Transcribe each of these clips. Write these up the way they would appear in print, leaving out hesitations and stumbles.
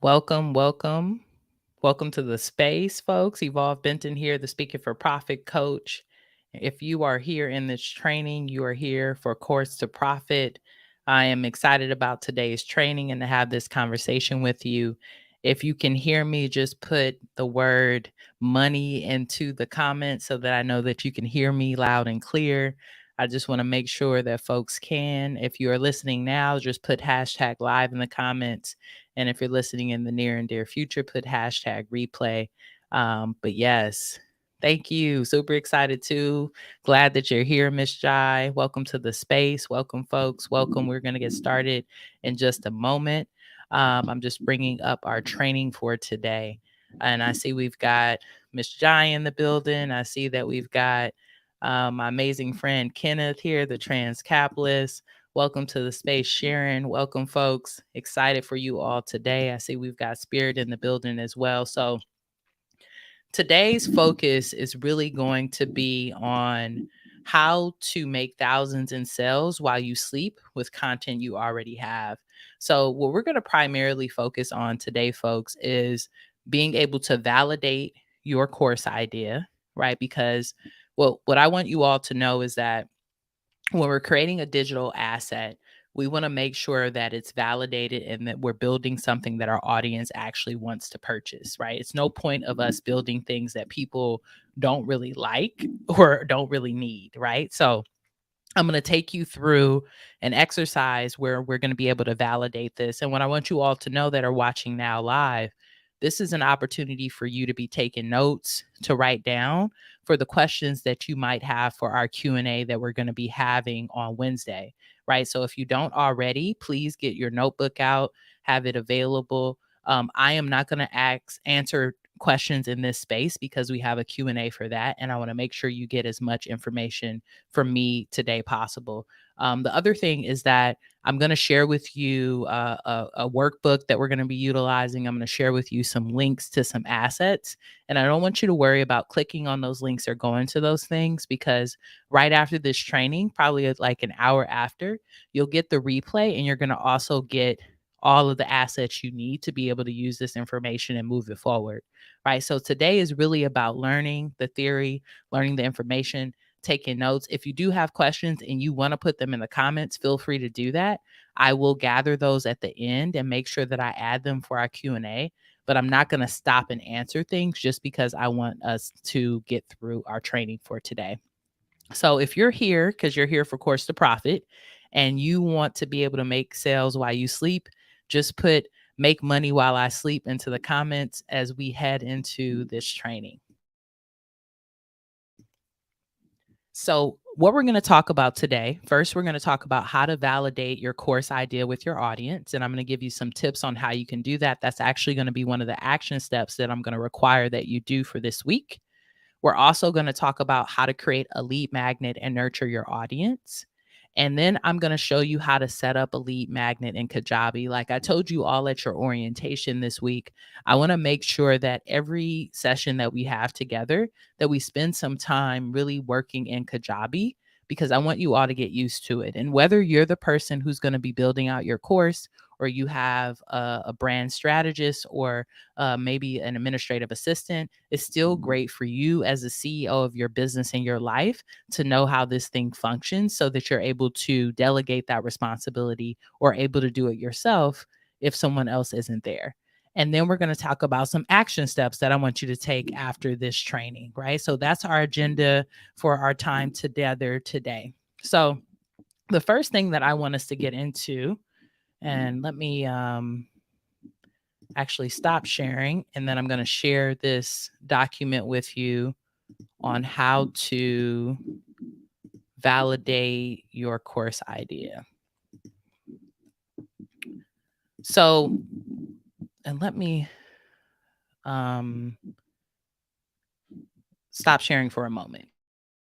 Welcome, welcome. Welcome to the space, folks. Evolve Benton here, the Speaking for Profit coach. If you are here in this training, you are here for Course to Profit. I am excited about today's training and to have this conversation with you. If you can hear me, just put the word money into the comments so that I know that you can hear me loud and clear. I just want to make sure that folks can. If you are listening now, just put hashtag live in the comments. And if you're listening in the near and dear future, put hashtag replay. But yes, thank you. Super excited too. Glad that you're here, Miss Jai. Welcome to the space. Welcome, folks. Welcome. We're going to get started in just a moment. I'm just bringing up our training for today. And I see we've got Miss Jai in the building. I see that we've got my amazing friend Kenneth here, the trans capitalist. Welcome to the space, Sharon. Welcome, folks. Excited for you all today. I see we've got Spirit in the building as well. So today's focus is really going to be on how to make thousands in sales while you sleep with content you already have. So what we're going to primarily focus on today, folks, is being able to validate your course idea, right? Because what I want you all to know is that when we're creating a digital asset, we want to make sure that it's validated and that we're building something that our audience actually wants to purchase, right? It's no point of us building things that people don't really like or don't really need, right? So I'm going to take you through an exercise where we're going to be able to validate this. And what I want you all to know that are watching now live, this is an opportunity for you to be taking notes, to write down for the questions that you might have for our Q&A that we're going to be having on Wednesday, right? So if you don't already, please get your notebook out, have it available. I am not going to answer questions in this space because we have a Q&A for that, and I want to make sure you get as much information from me today possible. The other thing is that I'm going to share with you a workbook that we're going to be utilizing. I'm going to share with you some links to some assets. And I don't want you to worry about clicking on those links or going to those things, because right after this training, probably like an hour after, you'll get the replay and you're going to also get all of the assets you need to be able to use this information and move it forward, right? So today is really about learning the theory, learning the information, taking notes. If you do have questions and you want to put them in the comments, feel free to do that. I will gather those at the end and make sure that I add them for our Q&A, but I'm not going to stop and answer things just because I want us to get through our training for today. So if you're here because you're here for Course to Profit and you want to be able to make sales while you sleep, just put make money while I sleep into the comments as we head into this training. So, what we're going to talk about today, first, we're going to talk about how to validate your course idea with your audience. And I'm going to give you some tips on how you can do that. That's actually going to be one of the action steps that I'm going to require that you do for this week. We're also going to talk about how to create a lead magnet and nurture your audience. And then I'm going to show you how to set up a lead magnet in Kajabi. Like I told you all at your orientation this week, I want to make sure that every session that we have together, that we spend some time really working in Kajabi, because I want you all to get used to it. And whether you're the person who's going to be building out your course, or you have a brand strategist, or maybe an administrative assistant, it's still great for you as the CEO of your business and your life to know how this thing functions so that you're able to delegate that responsibility or able to do it yourself if someone else isn't there. And then we're going to talk about some action steps that I want you to take after this training, right? So that's our agenda for our time together today. So the first thing that I want us to get into, and let me actually stop sharing, and then I'm going to share this document with you on how to validate your course idea. So, and let me stop sharing for a moment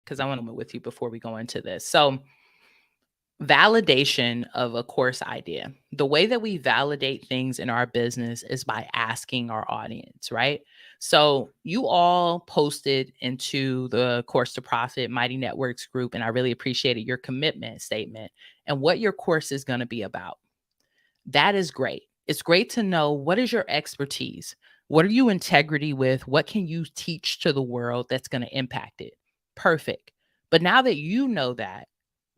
because I want to with you before we go into this. So, validation of a course idea. The way that we validate things in our business is by asking our audience, right? So you all posted into the Course to Profit Mighty Networks group, and I really appreciated your commitment statement and what your course is going to be about. That is great. It's great to know what is your expertise? What are you integrity with? What can you teach to the world that's going to impact it? Perfect. But now that you know that,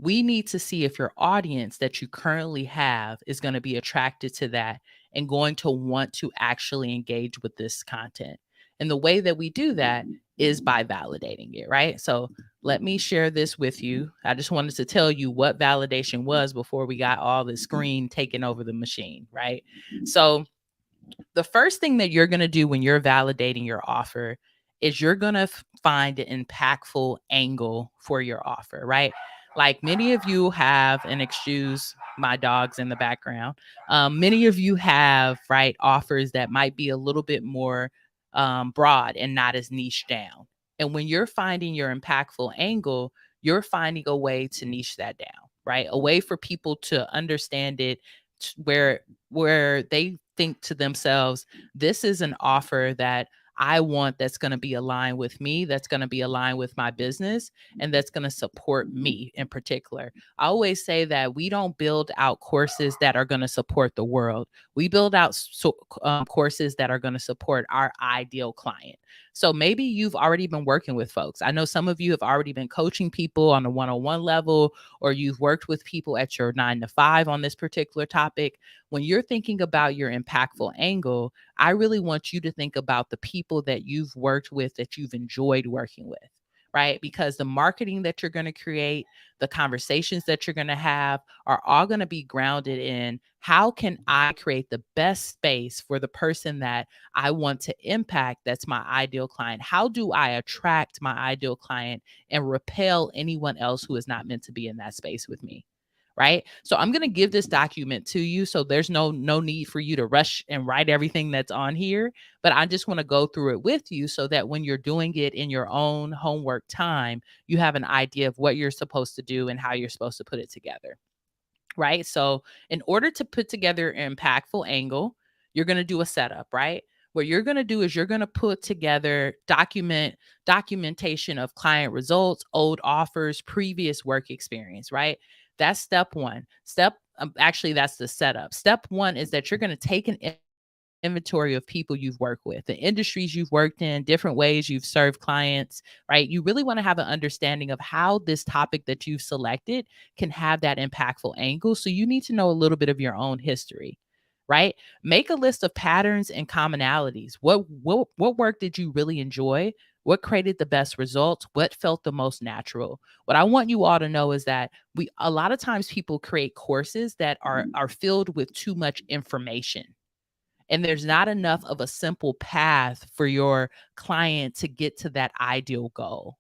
we need to see if your audience that you currently have is going to be attracted to that and going to want to actually engage with this content. And the way that we do that is by validating it, right? So let me share this with you. I just wanted to tell you what validation was before we got all the screen taking over the machine, right? So the first thing that you're going to do when you're validating your offer is you're going to find an impactful angle for your offer, right? Like many of you have, and excuse my dogs in the background, many of you have, right, offers that might be a little bit more broad and not as niche down. And when you're finding your impactful angle, you're finding a way to niche that down, right? A way for people to understand it where they think to themselves, this is an offer that I want that's going to be aligned with me, that's going to be aligned with my business, and that's going to support me in particular. I always say that we don't build out courses that are going to support the world. We build out courses that are going to support our ideal client. So maybe you've already been working with folks. I know some of you have already been coaching people on a one-on-one level, or you've worked with people at your 9 to 5 on this particular topic. When you're thinking about your impactful angle, I really want you to think about the people that you've worked with that you've enjoyed working with, right? Because the marketing that you're going to create, the conversations that you're going to have are all going to be grounded in how can I create the best space for the person that I want to impact that's my ideal client? How do I attract my ideal client and repel anyone else who is not meant to be in that space with me? Right. So I'm going to give this document to you. So there's no need for you to rush and write everything that's on here. But I just want to go through it with you so that when you're doing it in your own homework time, you have an idea of what you're supposed to do and how you're supposed to put it together. Right. So in order to put together an impactful angle, you're going to do a setup, right? What you're going to do is you're going to put together documentation of client results, old offers, previous work experience, right? That's step one. Actually, that's the setup. Step one is that you're going to take an inventory of people you've worked with, the industries you've worked in, different ways you've served clients, right? You really want to have an understanding of how this topic that you've selected can have that impactful angle. So you need to know a little bit of your own history, right? Make a list of patterns and commonalities. What work did you really enjoy? What created the best results? What felt the most natural? What I want you all to know is that we a lot of times people create courses that are filled with too much information, and there's not enough of a simple path for your client to get to that ideal goal,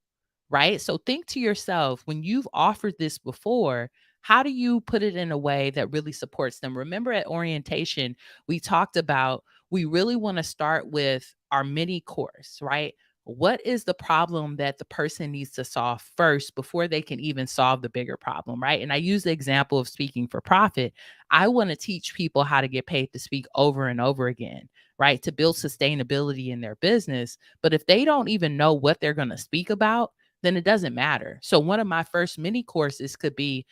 right? So think to yourself, when you've offered this before, how do you put it in a way that really supports them? Remember at orientation, we talked about we really want to start with our mini course, right? What is the problem that the person needs to solve first before they can even solve the bigger problem, right? And I use the example of speaking for profit. I want to teach people how to get paid to speak over and over again, right? To build sustainability in their business. But if they don't even know what they're going to speak about, then it doesn't matter. So one of my first mini courses could be,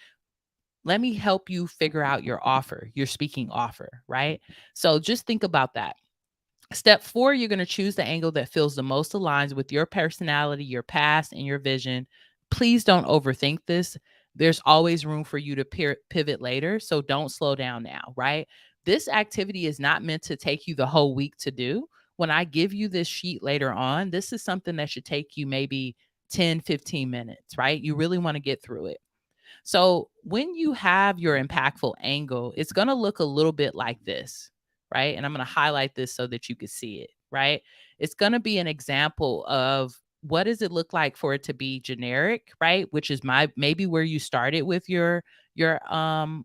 let me help you figure out your offer, your speaking offer, right? So just think about that. Step 4, you're going to choose the angle that feels the most aligned with your personality, your past, and your vision. Please don't overthink this. There's always room for you to pivot later. So don't slow down now, right? This activity is not meant to take you the whole week to do. When I give you this sheet later on, this is something that should take you maybe 10, 15 minutes, right? You really want to get through it. So when you have your impactful angle, it's going to look a little bit like this, right? And I'm going to highlight this so that you can see it, right? It's going to be an example of what does it look like for it to be generic, right? Which is maybe where you started with your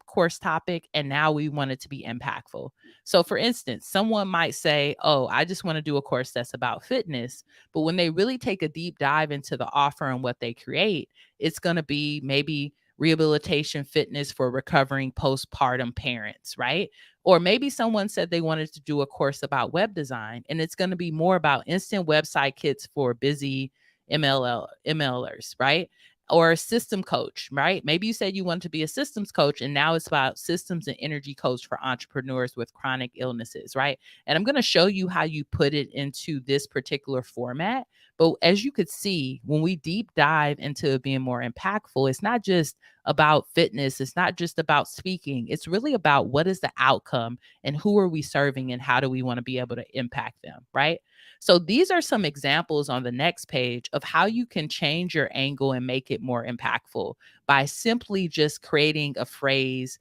course topic, and now we want it to be impactful. So for instance, someone might say, "Oh, I just want to do a course that's about fitness." But when they really take a deep dive into the offer and what they create, it's going to be maybe rehabilitation fitness for recovering postpartum parents, right? Or maybe someone said they wanted to do a course about web design, and it's going to be more about instant website kits for busy MLLers, right? or a system coach, right? Maybe you said you wanted to be a systems coach, and now it's about systems and energy coach for entrepreneurs with chronic illnesses, right? And I'm going to show you how you put it into this particular format. But as you could see, when we deep dive into being more impactful, it's not just about fitness, it's not just about speaking. It's really about what is the outcome and who are we serving and how do we want to be able to impact them, right? So these are some examples on the next page of how you can change your angle and make it more impactful by simply just creating a phrase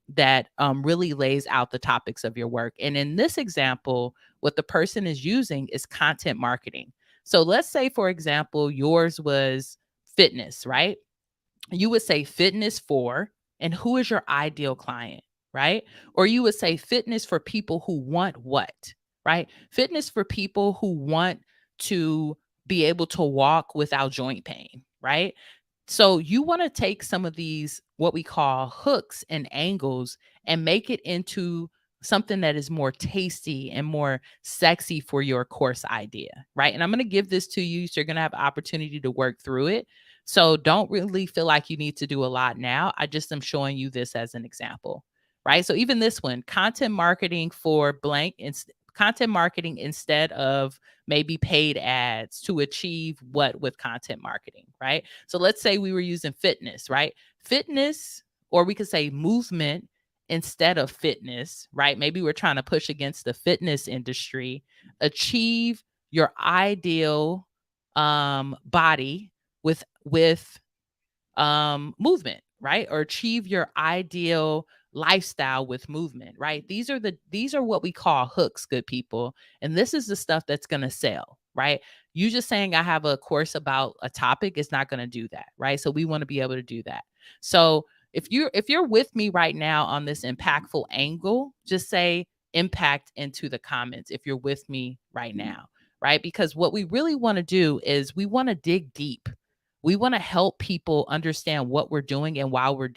that really lays out the topics of your work. And in this example, what the person is using is content marketing. So let's say, for example, yours was fitness, right? You would say fitness for, and who is your ideal client, right? Or you would say fitness for people who want what, right? Fitness for people who want to be able to walk without joint pain, right? So you want to take some of these, what we call hooks and angles, and make it into something that is more tasty and more sexy for your course idea, right? And I'm going to give this to you. So you're going to have opportunity to work through it. So don't really feel like you need to do a lot now. I just am showing you this as an example, right? So even this one, content marketing for blank, content marketing instead of maybe paid ads to achieve what with content marketing, right? So let's say we were using fitness, right? Fitness, or we could say movement instead of fitness, right? Maybe we're trying to push against the fitness industry, achieve your ideal body with movement, right? Or achieve your ideal lifestyle with movement, right? These are what we call hooks, good people. And this is the stuff that's going to sell, right? You just saying I have a course about a topic is not going to do that, right? So we want to be able to do that. So if you're with me right now on this impactful angle, just say impact into the comments if you're with me right now, right? Because what we really want to do is we want to dig deep. We want to help people understand what we're doing and why we're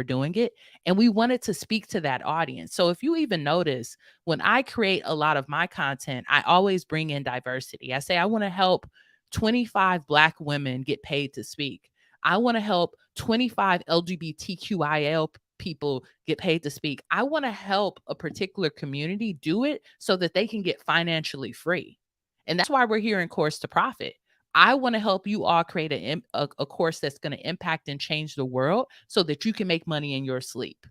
doing it, and we want it to speak to that audience. So if you even notice, when I create a lot of my content, I always bring in diversity. I say I want to help 25 Black women get paid to speak. I want to help 25 LGBTQIL people get paid to speak. I want to help a particular community do it so that they can get financially free. And that's why we're here in Course to Profit. I want to help you all create a course that's going to impact and change the world so that you can make money in your sleep,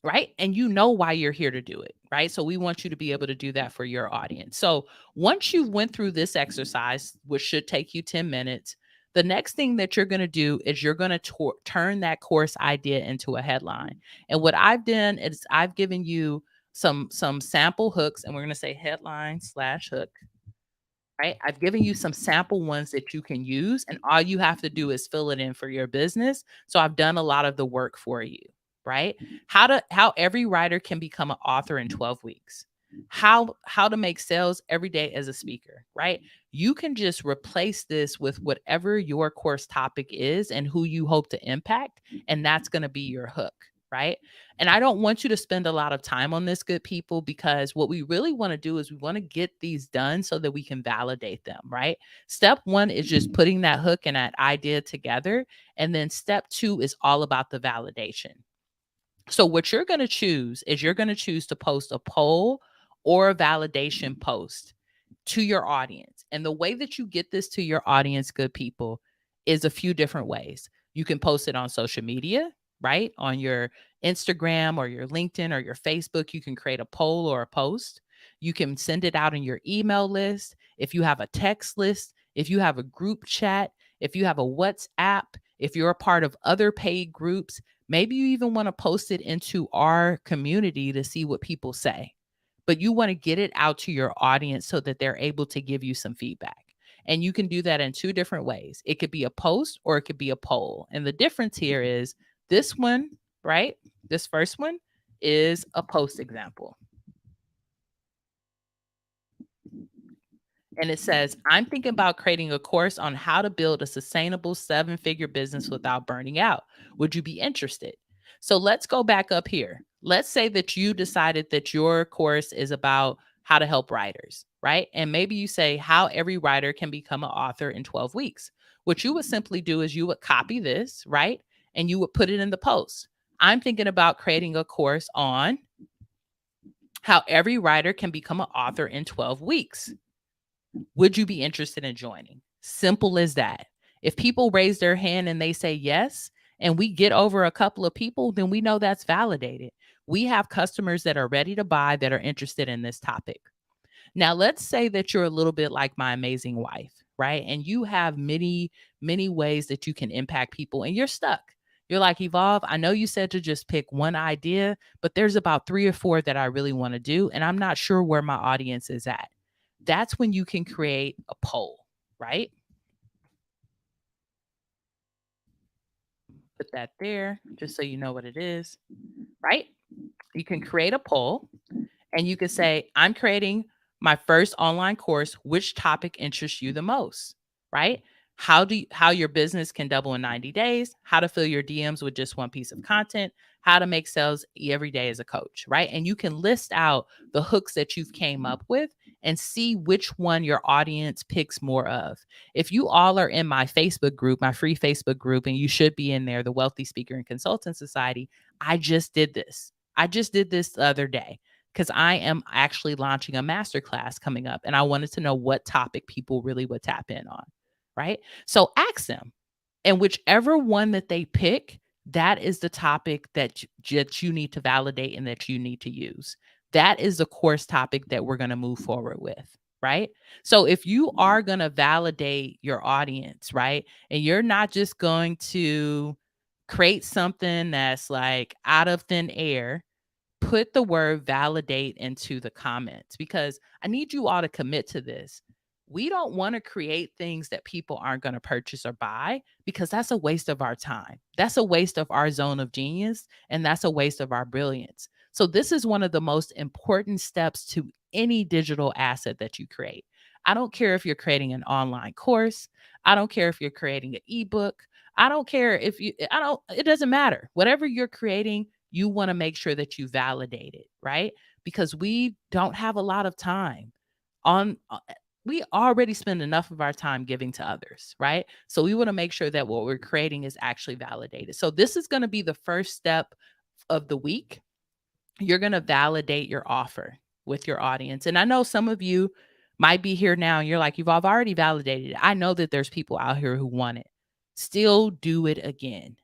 right? And you know why you're here to do it, right? So we want you to be able to do that for your audience. So once you went through this exercise, which should take you 10 minutes, the next thing that you're going to do is you're going to turn that course idea into a headline. And what I've done is I've given you some sample hooks, and we're going to say headline slash hook, right? I've given you some sample ones that you can use, and all you have to do is fill it in for your business. So I've done a lot of the work for you, right? How every writer can become an author in 12 weeks. How to make sales every day as a speaker, right? You can just replace this with whatever your course topic is and who you hope to impact, and that's going to be your hook, right? And I don't want you to spend a lot of time on this, good people, because what we really want to do is we want to get these done so that we can validate them, right? Step one is just putting that hook and that idea together. And then step two is all about the validation. So what you're going to choose is you're going to choose to post a poll or a validation post to your audience. And the way that you get this to your audience, good people, is a few different ways. You can post it on social media, right? On your Instagram or your LinkedIn or your Facebook, you can create a poll or a post. You can send it out in your email list. If you have a text list, if you have a group chat, if you have a WhatsApp, if you're a part of other paid groups, maybe you even want to post it into our community to see what people say. But you want to get it out to your audience so that they're able to give you some feedback. And you can do that in two different ways. It could be a post or it could be a poll. And the difference here is this one, right? This first one is a post example. And it says, I'm thinking about creating a course on how to build a sustainable 7-figure business without burning out. Would you be interested? So let's go back up here. Let's say that you decided that your course is about how to help writers, right? And maybe you say how every writer can become an author in 12 weeks. What you would simply do is you would copy this, right? And you would put it in the post. I'm thinking about creating a course on how every writer can become an author in 12 weeks. Would you be interested in joining? Simple as that. If people raise their hand and they say yes, and we get over a couple of people, then we know that's validated. We have customers that are ready to buy that are interested in this topic. Now, let's say that you're a little bit like my amazing wife, right? And you have many, many ways that you can impact people and you're stuck. You're like, Evolve, I know you said to just pick one idea, but there's about three or four that I really want to do. And I'm not sure where my audience is at. That's when you can create a poll, right? Put that there just so you know what it is, right? You can create a poll and you can say, I'm creating my first online course. Which topic interests you the most? Right? How your business can double in 90 days, how to fill your DMs with just one piece of content, how to make sales every day as a coach, right? And you can list out the hooks that you've came up with and see which one your audience picks more of. If you all are in my Facebook group, my free Facebook group, and you should be in there, the Wealthy Speaker and Consultant Society, I just did this. I just did this the other day because I am actually launching a masterclass coming up and I wanted to know what topic people really would tap in on. Right. So ask them. And whichever one that they pick, that is the topic that you need to validate and that you need to use. That is the course topic that we're going to move forward with. Right. So if you are going to validate your audience, right, and you're not just going to create something that's like out of thin air, put the word validate into the comments because I need you all to commit to this. We don't want to create things that people aren't going to purchase or buy because that's a waste of our time. That's a waste of our zone of genius and that's a waste of our brilliance. So this is one of the most important steps to any digital asset that you create. I don't care if you're creating an online course. I don't care if you're creating an ebook. I don't care if you I don't it doesn't matter. Whatever you're creating, you want to make sure that you validate it, right? Because we don't have a lot of time on we already spend enough of our time giving to others, right? So we want to make sure that what we're creating is actually validated. So this is going to be the first step of the week. You're going to validate your offer with your audience. And I know some of you might be here now and you're like, I've already validated it. I know that there's people out here who want it. Still do it again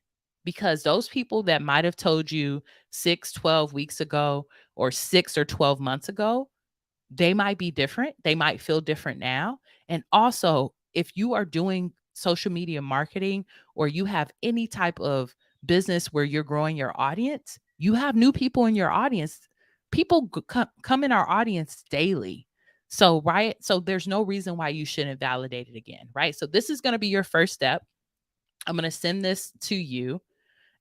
because those people that might have told you 6, 12 weeks ago or 6 or 12 months ago, they might be different. They might feel different now. And also, if you are doing social media marketing or you have any type of business where you're growing your audience, you have new people in your audience. People come in our audience daily. So, right. So, there's no reason why you shouldn't validate it again. Right. So, this is going to be your first step. I'm going to send this to you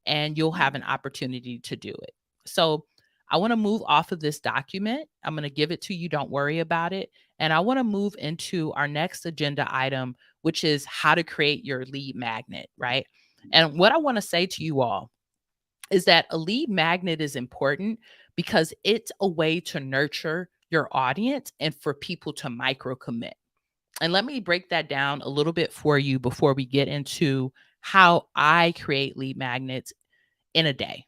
and you'll have an opportunity to do it. So I want to move off of this document. I'm going to give it to you. Don't worry about it. And I want to move into our next agenda item, which is how to create your lead magnet, right? And what I want to say to you all is that a lead magnet is important because it's a way to nurture your audience and for people to micro commit. And let me break that down a little bit for you before we get into how I create lead magnets in a day,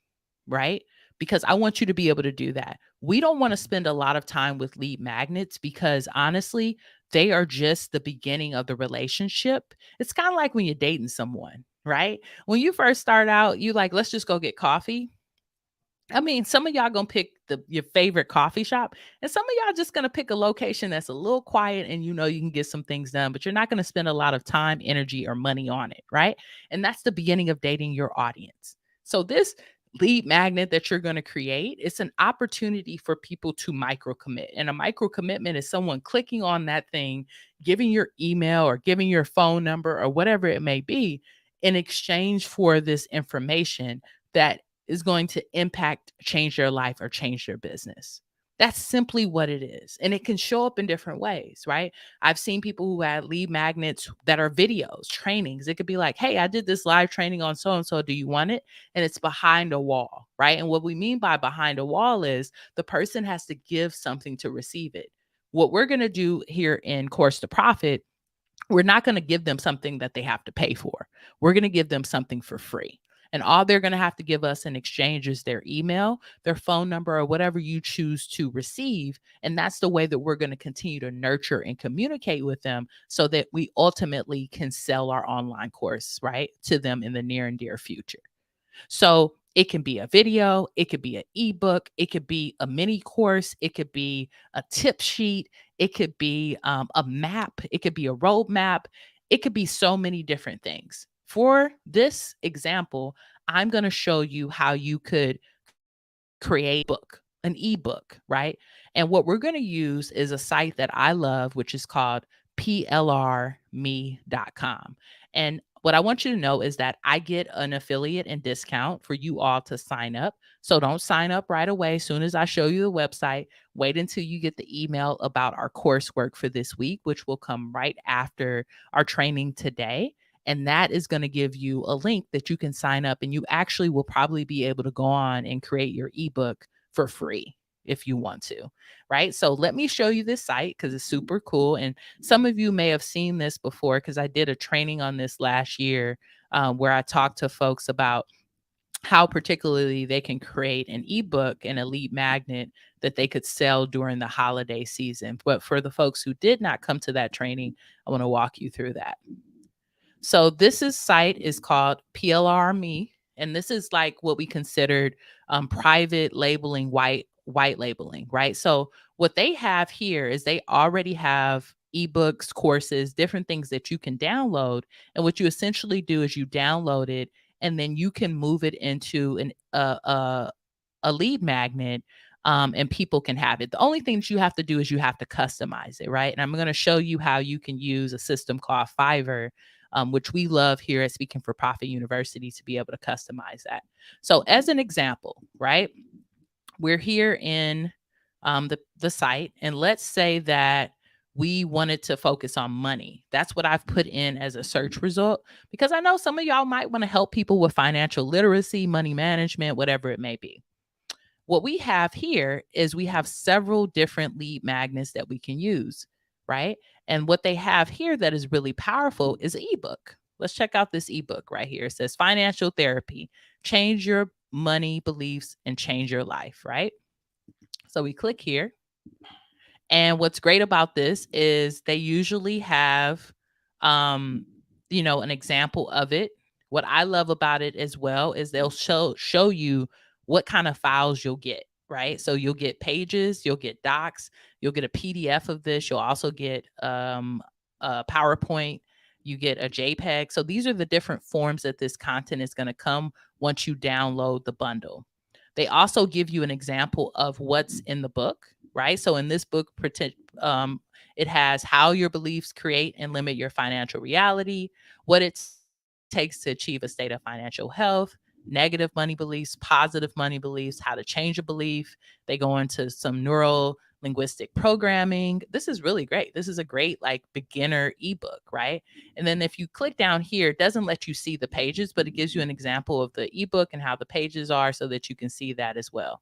right? Because I want you to be able to do that. We don't want to spend a lot of time with lead magnets because honestly, they are just the beginning of the relationship. It's kind of like when you're dating someone, right? When you first start out, you like, let's just go get coffee. I mean, some of y'all gonna pick your favorite coffee shop, and some of y'all just gonna pick a location that's a little quiet and you know you can get some things done, but you're not gonna spend a lot of time, energy, or money on it, right? And that's the beginning of dating your audience. So this lead magnet that you're going to create, it's an opportunity for people to micro commit. And a micro commitment is someone clicking on that thing, giving your email or giving your phone number or whatever it may be in exchange for this information that is going to impact, change their life or change their business. That's simply what it is. And it can show up in different ways, right? I've seen people who had lead magnets that are videos, trainings. It could be like, hey, I did this live training on so and so. Do you want it? And it's behind a wall, right? And what we mean by behind a wall is the person has to give something to receive it. What we're going to do here in Course to Profit we're not going to give them something that they have to pay for. We're going to give them something for free. And all they're going to have to give us in exchange is their email, their phone number, or whatever you choose to receive. And that's the way that we're going to continue to nurture and communicate with them so that we ultimately can sell our online course, right, to them in the near and dear future. So it can be a video, it could be an ebook, it could be a mini course, it could be a tip sheet, it could be a map, it could be a roadmap, it could be so many different things. For this example, I'm going to show you how you could create an ebook, right? And what we're going to use is a site that I love, which is called PLRMe.com. And what I want you to know is that I get an affiliate and discount for you all to sign up. So don't sign up right away. As soon as I show you the website, wait until you get the email about our coursework for this week, which will come right after our training today. And that is going to give you a link that you can sign up, and you actually will probably be able to go on and create your ebook for free if you want to, right? So let me show you this site because it's super cool. And some of you may have seen this before because I did a training on this last year where I talked to folks about how particularly they can create an ebook and a lead magnet that they could sell during the holiday season. But for the folks who did not come to that training, I want to walk you through that. So site is called PLRMe, and this is like what we considered private labeling, white labeling, right? So what they have here is they already have ebooks, courses, different things that you can download. And what you essentially do is you download it, and then you can move it into a lead magnet, and people can have it. The only thing that you have to do is you have to customize it, right? And I'm going to show you how you can use a system called Fiverr, which we love here at Speaking for Profit University, to be able to customize that. So as an example, right, we're here in the site, and let's say that we wanted to focus on money. That's what I've put in as a search result, because I know some of y'all might want to help people with financial literacy, money management, whatever it may be. What we have here is we have several different lead magnets that we can use, right? And what they have here that is really powerful is an ebook. Let's check out this ebook right here. It says Financial Therapy: Change Your Money Beliefs and Change Your Life, right? So we click here. And what's great about this is they usually have, an example of it. What I love about it as well is they'll show you what kind of files you'll get, right? So you'll get pages, you'll get docs, you'll get a PDF of this. You'll also get a PowerPoint, you get a JPEG. So these are the different forms that this content is going to come once you download the bundle. They also give you an example of what's in the book, right? So in this book, it has how your beliefs create and limit your financial reality, what it takes to achieve a state of financial health, negative money beliefs, positive money beliefs, how to change a belief. They go into some neuro linguistic programming. This is really great. This is a great like beginner ebook, right? And then if you click down here, it doesn't let you see the pages, but it gives you an example of the ebook and how the pages are so that you can see that as well.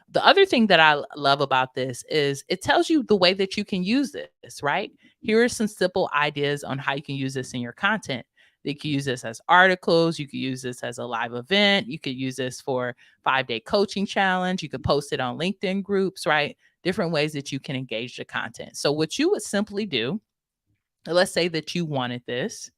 The other thing that I love about this is it tells you the way that you can use this, right? Here are some simple ideas on how you can use this in your content. You can use this as articles. You could use this as a live event. You could use this for 5-day coaching challenge. You could post it on LinkedIn groups, right? Different ways that you can engage the content. So what you would simply do, let's say that you wanted this,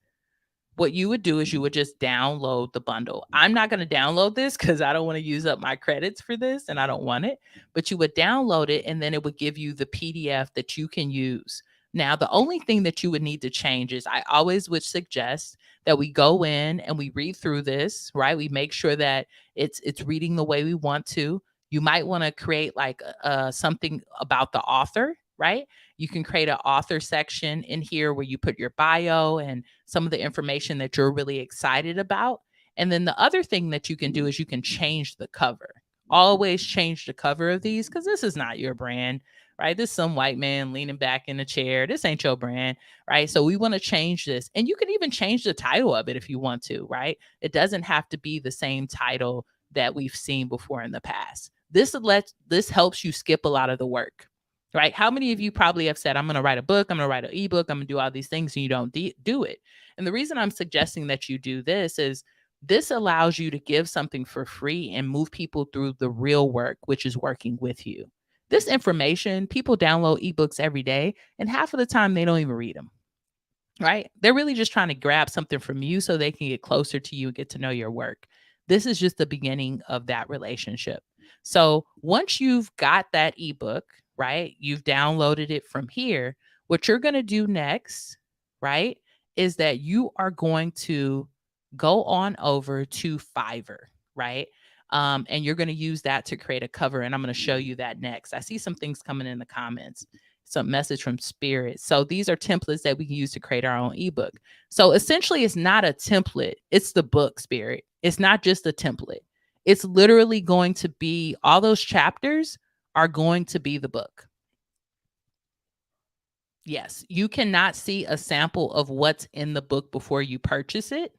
what you would do is you would just download the bundle. I'm not going to download this because I don't want to use up my credits for this and I don't want it, but you would download it and then it would give you the PDF that you can use. Now, the only thing that you would need to change is I always would suggest that we go in and we read through this, right? We make sure that it's reading the way we want to. You might want to create like something about the author, right? You can create an author section in here where you put your bio and some of the information that you're really excited about. And then the other thing that you can do is you can change the cover. Always change the cover of these because this is not your brand, right? This is some white man leaning back in a chair. This ain't your brand, right? So we want to change this. And you can even change the title of it if you want to, right? It doesn't have to be the same title that we've seen before in the past. This helps you skip a lot of the work. right? How many of you probably have said, I'm going to write a book, I'm going to write an ebook, I'm going to do all these things, and you don't do it? And the reason I'm suggesting that you do this is this allows you to give something for free and move people through the real work, which is working with you. This information, people download ebooks every day, and half of the time they don't even read them, right? They're really just trying to grab something from you so they can get closer to you and get to know your work. This is just the beginning of that relationship. So once you've got that ebook, right, you've downloaded it from here, what you're going to do next, right, is that you are going to go on over to Fiverr, right? And you're going to use that to create a cover. And I'm going to show you that next. I see some things coming in the comments, some message from spirit. So these are templates that we can use to create our own ebook. So essentially it's not a template, it's the book, spirit. It's not just a template. It's literally going to be, all those chapters are going to be the book. Yes, you cannot see a sample of what's in the book before you purchase it.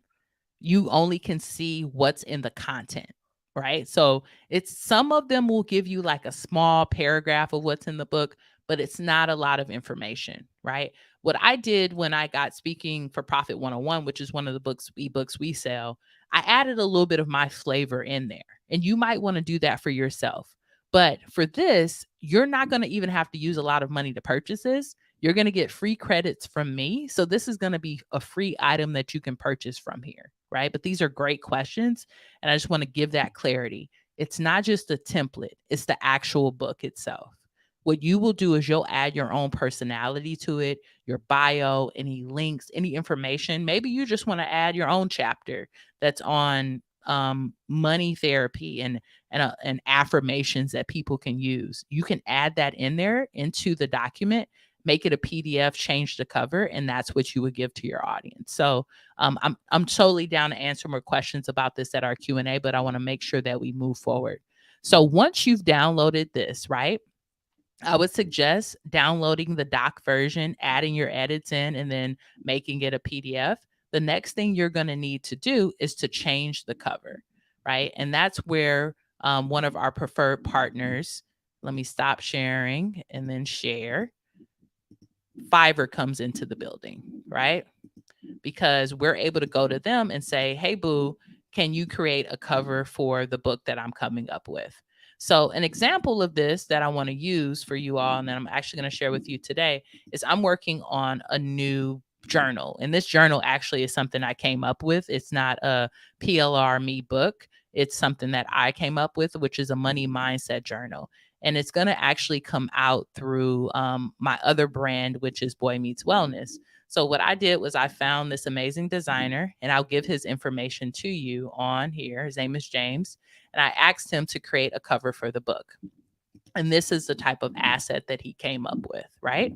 You only can see what's in the content, right? So it's, some of them will give you like a small paragraph of what's in the book, but it's not a lot of information, right? What I did when I got Speaking for Profit 101, which is one of the ebooks we sell, I added a little bit of my flavor in there. And you might want to do that for yourself. But for this, you're not going to even have to use a lot of money to purchase this. You're going to get free credits from me. So this is going to be a free item that you can purchase from here, right? But these are great questions. And I just want to give that clarity. It's not just a template, it's the actual book itself. What you will do is you'll add your own personality to it, your bio, any links, any information. Maybe you just want to add your own chapter that's on money therapy and affirmations that people can use. You can add that in there into the document, make it a PDF, change the cover, and that's what you would give to your audience. So I'm totally down to answer more questions about this at our Q&A, but I want to make sure that we move forward. So once you've downloaded this, right, I would suggest downloading the doc version, adding your edits in, and then making it a PDF. The next thing you're going to need to do is to change the cover, right? And that's where one of our preferred partners, let me stop sharing and then share, Fiverr comes into the building, right? Because we're able to go to them and say, hey, boo, can you create a cover for the book that I'm coming up with? So an example of this that I want to use for you all, and that I'm actually going to share with you today, is I'm working on a new journal. And this journal actually is something I came up with. It's not a PLRMe book. It's something that I came up with, which is a money mindset journal. And it's going to actually come out through my other brand, which is Boy Meets Wellness. So what I did was I found this amazing designer, and I'll give his information to you on here. His name is James. And I asked him to create a cover for the book. And this is the type of asset that he came up with, right?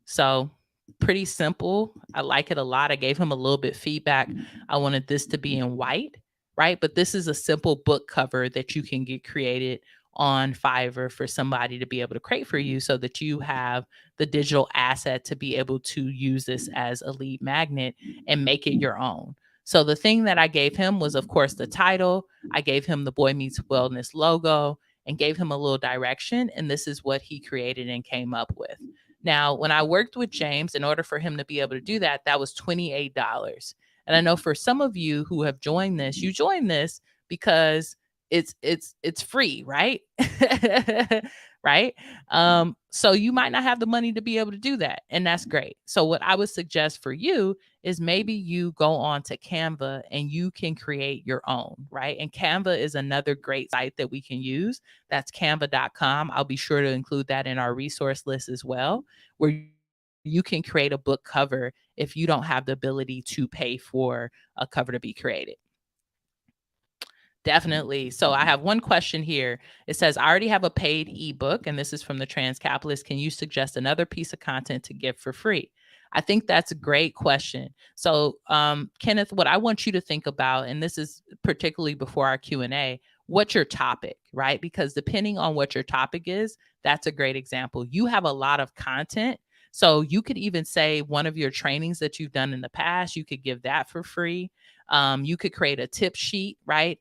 So pretty simple. I like it a lot. I gave him a little bit feedback. I wanted this to be in white, right? But this is a simple book cover that you can get created on Fiverr for somebody to be able to create for you, so that you have the digital asset to be able to use this as a lead magnet and make it your own. So the thing that I gave him was, of course, the title. I gave him the Boy Meets Wellness logo and gave him a little direction. And this is what he created and came up with. Now, when I worked with James, in order for him to be able to do that, that was $28. And I know for some of you who have joined this, you joined this because it's free, right? Right? So you might not have the money to be able to do that, and that's great. So what I would suggest for you is maybe you go on to Canva and you can create your own, right? And Canva is another great site that we can use. That's canva.com. I'll be sure to include that in our resource list as well, where you can create a book cover if you don't have the ability to pay for a cover to be created. Definitely. So I have one question here. It says, I already have a paid ebook, and this is from the Trans Capitalist. Can you suggest another piece of content to give for free? I think that's a great question. So, Kenneth, what I want you to think about, and this is particularly before our Q&A, what's your topic, right? Because depending on what your topic is, that's a great example. You have a lot of content. So you could even say one of your trainings that you've done in the past, you could give that for free. You could create a tip sheet, right?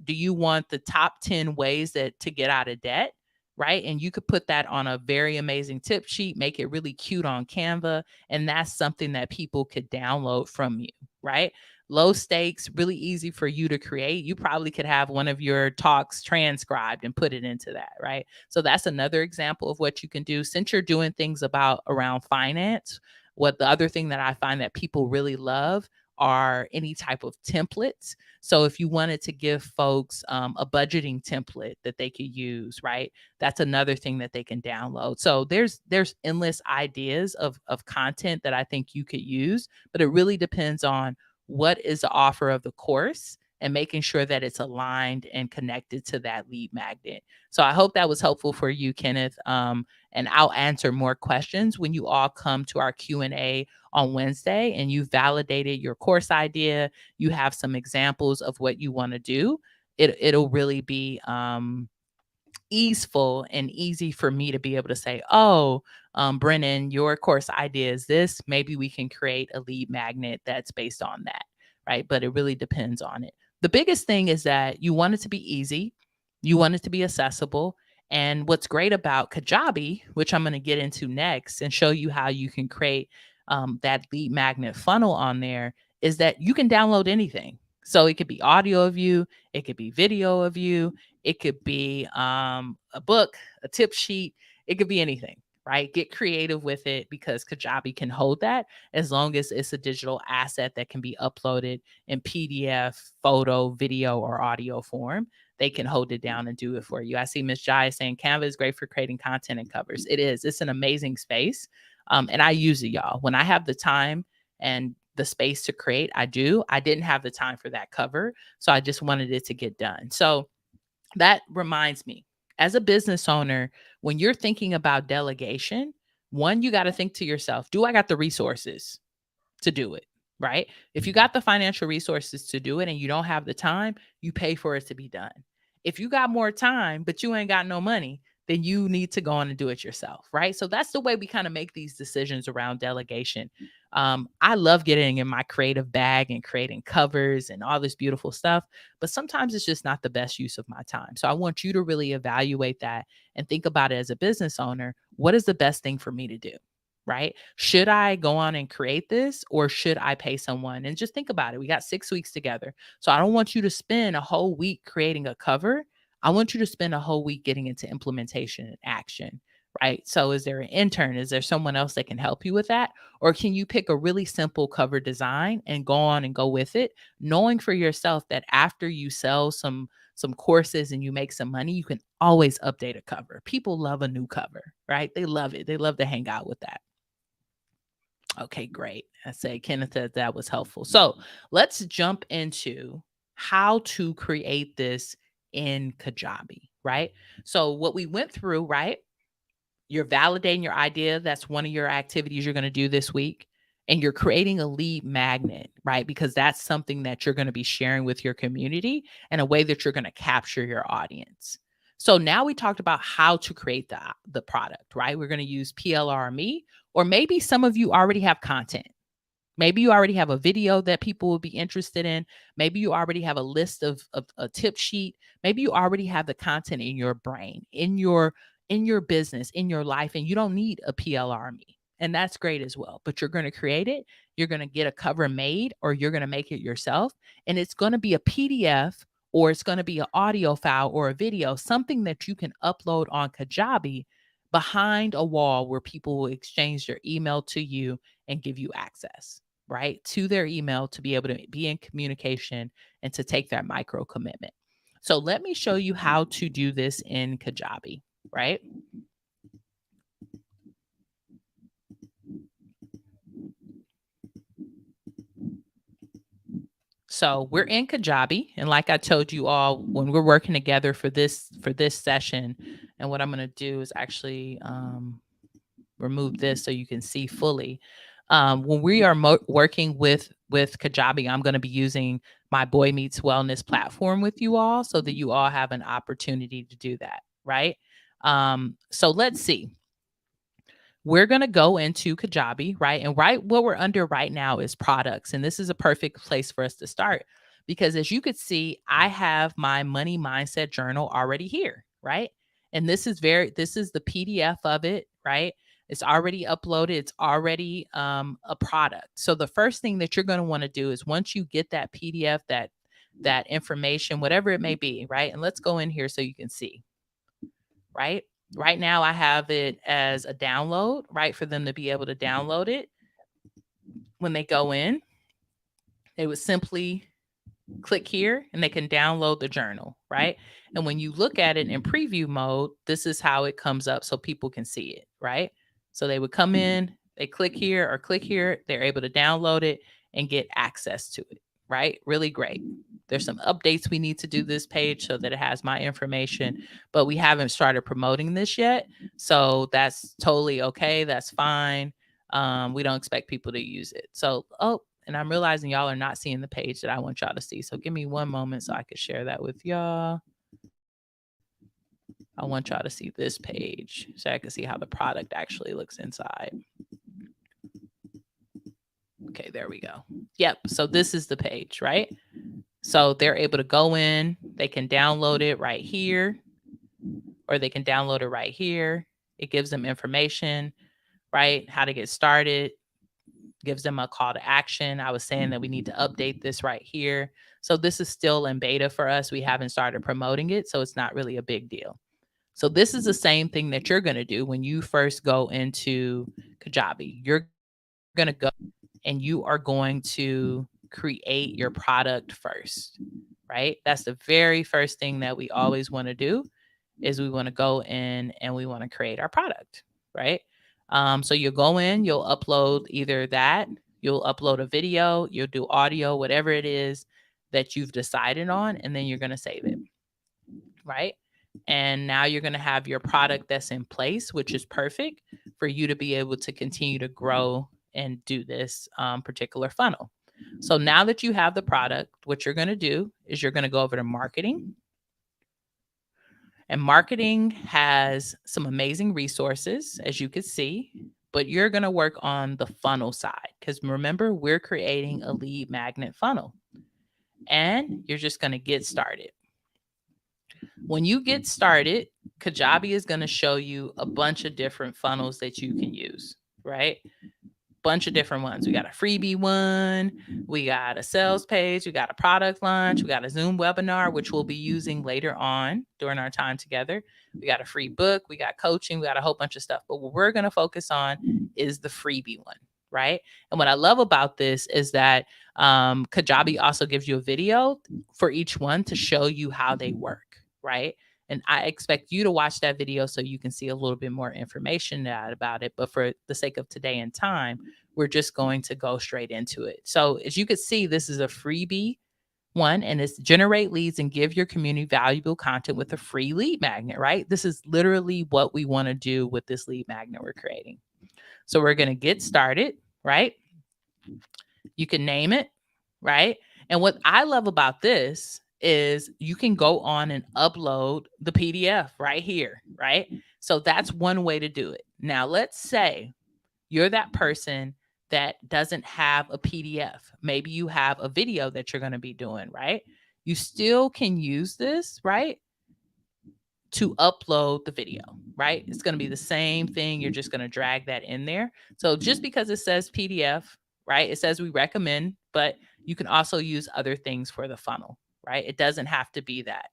Do you want the top 10 ways that to get out of debt? right? And you could put that on a very amazing tip sheet, make it really cute on Canva, and that's something that people could download from you, right? Low stakes, really easy for you to create. You probably could have one of your talks transcribed and put it into that, right? So that's another example of what you can do. Since you're doing things about around finance, what the other thing that I find that people really love are any type of templates. So if you wanted to give folks a budgeting template that they could use, right? That's another thing that they can download. So there's endless ideas of content that I think you could use, but it really depends on what is the offer of the course and making sure that it's aligned and connected to that lead magnet. So I hope that was helpful for you, Kenneth. And I'll answer more questions when you all come to our Q&A on Wednesday and you validated your course idea. You have some examples of what you want to do. It'll really be easeful and easy for me to be able to say, oh, Brennan, your course idea is this. Maybe we can create a lead magnet that's based on that, right? But it really depends on it. The biggest thing is that you want it to be easy, you want it to be accessible. And what's great about Kajabi, which I'm going to get into next and show you how you can create that lead magnet funnel on there, is that you can download anything. So it could be audio of you, it could be video of you, it could be a book, a tip sheet. It could be anything, right? Get creative with it because Kajabi can hold that as long as it's a digital asset that can be uploaded in PDF, photo, video, or audio form. They can hold it down and do it for you. I see Miss Jai saying Canva is great for creating content and covers. It is. It's an amazing space. And I use it, y'all. When I have the time and the space to create, I do. I didn't have the time for that cover. So I just wanted it to get done. So that reminds me, as a business owner, when you're thinking about delegation, one, you got to think to yourself, do I got the resources to do it? Right? If you got the financial resources to do it and you don't have the time, you pay for it to be done. If you got more time, but you ain't got no money, then you need to go on and do it yourself. Right? So that's the way we kind of make these decisions around delegation. I love getting in my creative bag and creating covers and all this beautiful stuff, but sometimes it's just not the best use of my time. So I want you to really evaluate that and think about it as a business owner. What is the best thing for me to do? Right? Should I go on and create this or should I pay someone? And just think about it. We got 6 weeks together. So I don't want you to spend a whole week creating a cover. I want you to spend a whole week getting into implementation and action. Right? So is there an intern? Is there someone else that can help you with that? Or can you pick a really simple cover design and go on and go with it, knowing for yourself that after you sell some courses and you make some money, you can always update a cover. People love a new cover, right? They love it. They love to hang out with that. Okay, great. I say Kenneth that was helpful. So let's jump into how to create this in Kajabi, right? So what we went through, right? You're validating your idea. That's one of your activities you're going to do this week. And you're creating a lead magnet, right? Because that's something that you're going to be sharing with your community and a way that you're going to capture your audience. So now we talked about how to create the product, right? We're going to use PLRMe, or maybe some of you already have content. Maybe you already have a video that people will be interested in. Maybe you already have a list of a tip sheet. Maybe you already have the content in your brain, in your business, in your life, and you don't need a PLRMe. And that's great as well. But you're going to create it. You're going to get a cover made, or you're going to make it yourself. And it's going to be a PDF, or it's going to be an audio file or a video, something that you can upload on Kajabi behind a wall where people will exchange their email to you and give you access, right, to their email to be able to be in communication and to take that micro commitment. So let me show you how to do this in Kajabi, right? So we're in Kajabi, and like I told you all, when we're working together for this session, and what I'm going to do is actually remove this so you can see fully. When we are working with Kajabi, I'm going to be using my Boy Meets Wellness platform with you all, so that you all have an opportunity to do that, right? So let's see. We're going to go into Kajabi, right? And what we're under right now is products. And this is a perfect place for us to start because as you could see, I have my money mindset journal already here, right? And this is the PDF of it, right? It's already uploaded. It's already a product. So the first thing that you're going to want to do is once you get that PDF, that information, whatever it may be, right? And let's go in here so you can see, right? Right now I have it as a download, right? For them to be able to download it. When they go in, they would simply click here and they can download the journal, right? And when you look at it in preview mode, this is how it comes up so people can see it, right? So they would come in, they click here or click here, they're able to download it and get access to it, right? Really great. There's some updates we need to do this page so that it has my information, but we haven't started promoting this yet. So that's totally okay. That's fine. We don't expect people to use it. So, and I'm realizing y'all are not seeing the page that I want y'all to see. So give me one moment so I can share that with y'all. I want y'all to see this page so I can see how the product actually looks inside. Okay, there we go. Yep. So this is the page, right? So they're able to go in, they can download it right here, or they can download it right here. It gives them information, right? How to get started. Gives them a call to action. I was saying that we need to update this right here. So this is still in beta for us. We haven't started promoting it, so it's not really a big deal. So this is the same thing that you're going to do when you first go into Kajabi. You're going to go and you are going to create your product first, right? That's the very first thing that we always want to do is we want to go in and we want to create our product, right? So you'll go in, you'll upload either that, you'll upload a video, you'll do audio, whatever it is that you've decided on, and then you're going to save it, right? And now you're going to have your product that's in place, which is perfect for you to be able to continue to grow and do this particular funnel. So now that you have the product, what you're going to do is you're going to go over to marketing. And marketing has some amazing resources, as you can see, but you're going to work on the funnel side because remember, we're creating a lead magnet funnel and you're just going to get started. When you get started, Kajabi is going to show you a bunch of different funnels that you can use, right? Bunch of different ones. We got a freebie one, we got a sales page, we got a product launch, we got a Zoom webinar, which we'll be using later on during our time together. We got a free book, we got coaching, we got a whole bunch of stuff. But what we're going to focus on is the freebie one, right? And what I love about this is that Kajabi also gives you a video for each one to show you how they work, right? And I expect you to watch that video so you can see a little bit more information about it. But for the sake of today and time, we're just going to go straight into it. So as you can see, this is a freebie one, and it's generate leads and give your community valuable content with a free lead magnet, right? This is literally what we want to do with this lead magnet we're creating. So we're going to get started, right? You can name it, right? And what I love about this is you can go on and upload the PDF right here, right? So that's one way to do it. Now, let's say you're that person that doesn't have a PDF. Maybe you have a video that you're going to be doing, right? You still can use this, right? To upload the video, right? It's going to be the same thing. You're just going to drag that in there. So just because it says PDF, right? It says we recommend, but you can also use other things for the funnel, right? It doesn't have to be that.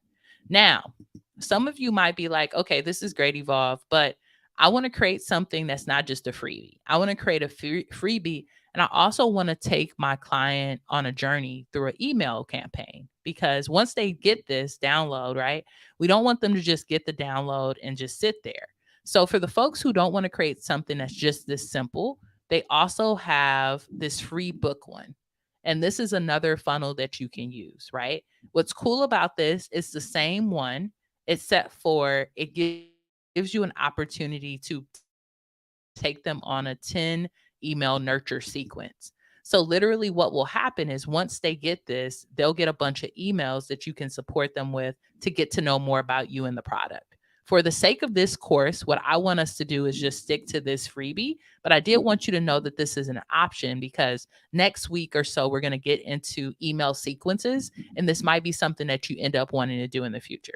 Now, some of you might be like, okay, this is great, Evolve, but I want to create something that's not just a freebie. I want to create a freebie. And I also want to take my client on a journey through an email campaign because once they get this download, right, we don't want them to just get the download and just sit there. So for the folks who don't want to create something that's just this simple, they also have this free book one. And this is another funnel that you can use, right? What's cool about this is the same one, except for it gives you an opportunity to take them on a 10 email nurture sequence. So literally what will happen is once they get this, they'll get a bunch of emails that you can support them with to get to know more about you and the product. For the sake of this course, what I want us to do is just stick to this freebie, but I did want you to know that this is an option because next week or so, we're going to get into email sequences, and this might be something that you end up wanting to do in the future.